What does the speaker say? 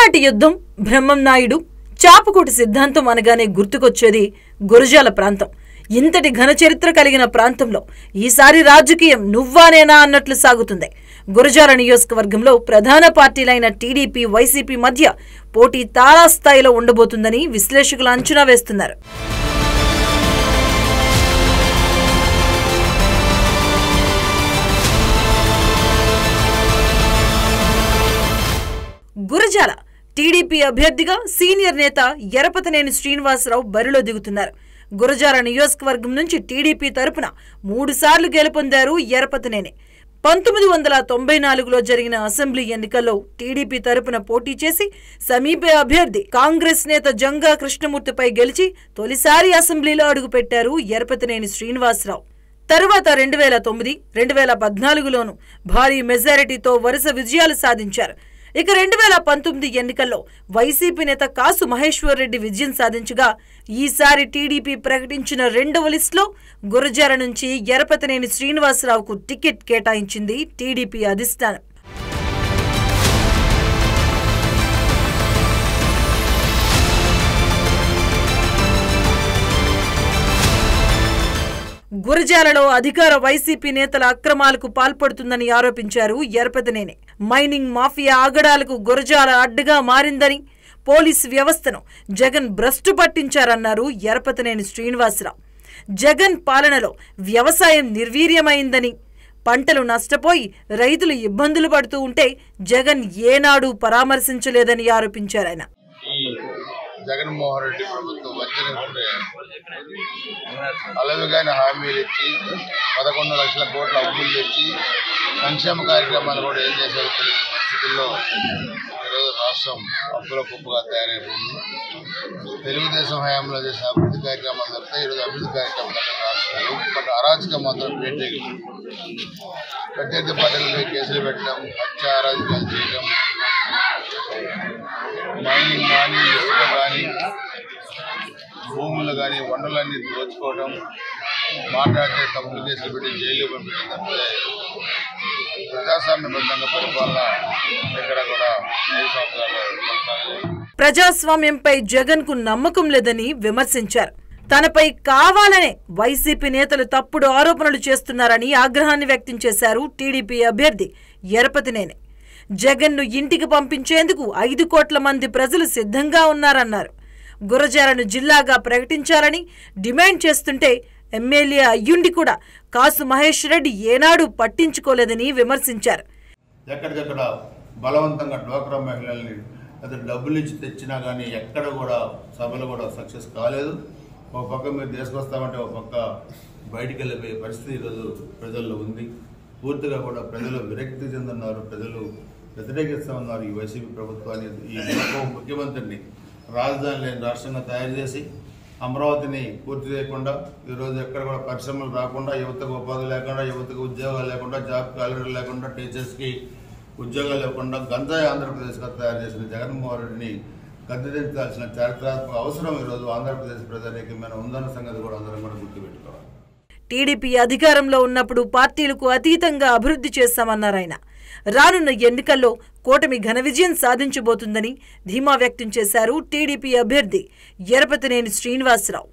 పల్నాటి యుద్ధం, బ్రహ్మం నాయుడు, చాపకోటి సిద్ధాంతం అనగానే గుర్తుకొచ్చేది గురజాల ప్రాంతం. ఇంతటి ఘన చరిత్ర కలిగిన ప్రాంతంలో ఈసారి రాజకీయం నువ్వానేనా అన్నట్లు సాగుతుంది. గురజాల నియోజకవర్గంలో ప్రధాన పార్టీలైన టీడీపీ, వైసీపీ మధ్య పోటీ తారాస్థాయిలో ఉండబోతుందని విశ్లేషకులు అంచనా వేస్తున్నారు. గురజాల టీడీపీ అభ్యర్థిగా సీనియర్ నేత ఎరపతినేని శ్రీనివాసరావు బరిలో దిగుతున్నారు. గురజాల నియోజకవర్గం నుంచి టీడీపీ తరపున 3 సార్లు గెలుపొందారు ఎరపతినేని. 1994లో జరిగిన అసెంబ్లీ ఎన్నికల్లో టీడీపీ తరపున పోటీ చేసి సమీప అభ్యర్థి కాంగ్రెస్ నేత జంగా కృష్ణమూర్తిపై గెలిచి తొలిసారి అసెంబ్లీలో అడుగుపెట్టారు ఎరపతినేని శ్రీనివాసరావు. తరువాత 2009, 2014లోనూ భారీ మెజారిటీతో వరుస విజయాలు సాధించారు. ఇక 2019 ఎన్నికల్లో వైసీపీ నేత కాసు మహేశ్వర్ రెడ్డి విజయం సాధించగా ఈసారి టీడీపీ ప్రకటించిన 2వ లిస్టులో గురజాల నుంచి ఎరపతినేని శ్రీనివాసరావుకు టికెట్ కేటాయించింది టీడీపీ అధిష్టానం. గురజాలలో అధికార వైసీపీ నేతల అక్రమాలకు పాల్పడుతుందని ఆరోపించారు ఎరపతినేని. మైనింగ్ మాఫియా ఆగడాలకు గురజాల అడ్డుగా మారిందని, పోలీసు వ్యవస్థను జగన్ భ్రష్టు పట్టించారన్నారు ఎరపతినేని శ్రీనివాసరావు. జగన్ పాలనలో వ్యవసాయం నిర్వీర్యమైందని, పంటలు నష్టపోయి రైతులు ఇబ్బందులు పడుతూ ఉంటే జగన్ ఏనాడు పరామర్శించలేదని ఆరోపించారు ఆయన. జగన్మోహన్ రెడ్డి ప్రభుత్వం వచ్చినప్పుడే అలవిగాని హామీలు ఇచ్చి 11 లక్షల కోట్ల అప్పులు తెచ్చి సంక్షేమ కార్యక్రమాలు కూడా ఏం చేశారు తెలియని పరిస్థితుల్లో ఈరోజు రాష్ట్రం అప్పుల కుప్పగా తయారైపోయింది. తెలుగుదేశం హయాంలో చేసిన అభివృద్ధి కార్యక్రమాలు తప్పితే ఈరోజు అభివృద్ధి కార్యక్రమాలు రాష్ట్రంలో ఒక అరాచకం మాత్రం పెట్టేది. ప్రత్యర్థి పార్టీలపై కేసులు పెట్టడం, హత్య అరాజకాలు చేయడం, మైనింగ్ కానీ, ఇసుక కానీ, భూములు కానీ, వనరులన్నీ దోచుకోవడం, మాట్లాడితే తప్పుడు కేసులు పెట్టి జైలు పంపించడం తప్పితే ప్రజాస్వామ్యబద్ధంగా పరిపాలన ఇక్కడ కూడా 5 సంవత్సరాలు కొనసాగలేదు. ప్రజాస్వామ్యంపై జగన్ కు నమ్మకం లేదని విమర్శించారు. తనపై కావాలనే వైసీపీ నేతలు తప్పుడు ఆరోపణలు చేస్తున్నారని ఆగ్రహాన్ని వ్యక్తం చేశారు టీడీపీ అభ్యర్థి ఎరపతినేని. జగన్ను ఇంటికి పంపించేందుకు 5 కోట్ల మంది ప్రజలు సిద్ధంగా ఉన్నారన్నారు. గురజాలను జిల్లాగా ప్రకటించాలని డిమాండ్ చేస్తుంటే ఎమ్మెల్యే అయ్యుండి కూడా కాసు మహేష్ రెడ్డి ఏనాడు పట్టించుకోలేదని విమర్శించారు. ఎక్కడికక్కడ బలవంతంగా డ్వాక్రా మహిళల్ని అది డబ్బులు ఇచ్చి తెచ్చినా కానీ ఎక్కడ కూడా సభలు కూడా సక్సెస్ కాలేదు. ఒక పక్క మీరు తీసుకొస్తామంటే ఒక పక్క బయటికి వెళ్ళిపోయే పరిస్థితి ఈరోజు ప్రజల్లో ఉంది. పూర్తిగా కూడా ప్రజలు విరక్తి చెందున్నారు, ప్రజలు వ్యతిరేకిస్తూ ఉన్నారు ఈ వైసీపీ ప్రభుత్వాన్ని. ఈ ముఖ్యమంత్రిని రాజధాని లేని రాష్ట్రంగా తయారు చేసి అమరావతిని పూర్తి చేయకుండా ఈరోజు ఎక్కడ కూడా పరిశ్రమలు రాకుండా, యువతకు ఉపాధి లేకుండా, యువతకు ఉద్యోగాలు లేకుండా, జాబ్ క్యాలరీ లేకుండా, టీచర్స్కి ఉద్యోగాలు లేకుండా గంజాయి ఆంధ్రప్రదేశ్గా తయారు చేసిన జగన్మోహన్ రెడ్డిని గద్దెదించాల్సిన చారిత్రాత్మక అవసరం ఈరోజు ఆంధ్రప్రదేశ్ ప్రజానీకమైన ఉందన్న సంగతి కూడా అందరం కూడా గుర్తుపెట్టుకోవాలి. టీడీపీ అధికారంలో ఉన్నప్పుడు పార్టీలకు అతీతంగా అభివృద్ధి చేశామన్నారు ఆయన. రానున్న ఎన్నికల్లో కూటమి ఘన విజయం సాధించబోతుందని ధీమా వ్యక్తం చేశారు టీడీపీ అభ్యర్థి ఎరపతినేని శ్రీనివాసరావు.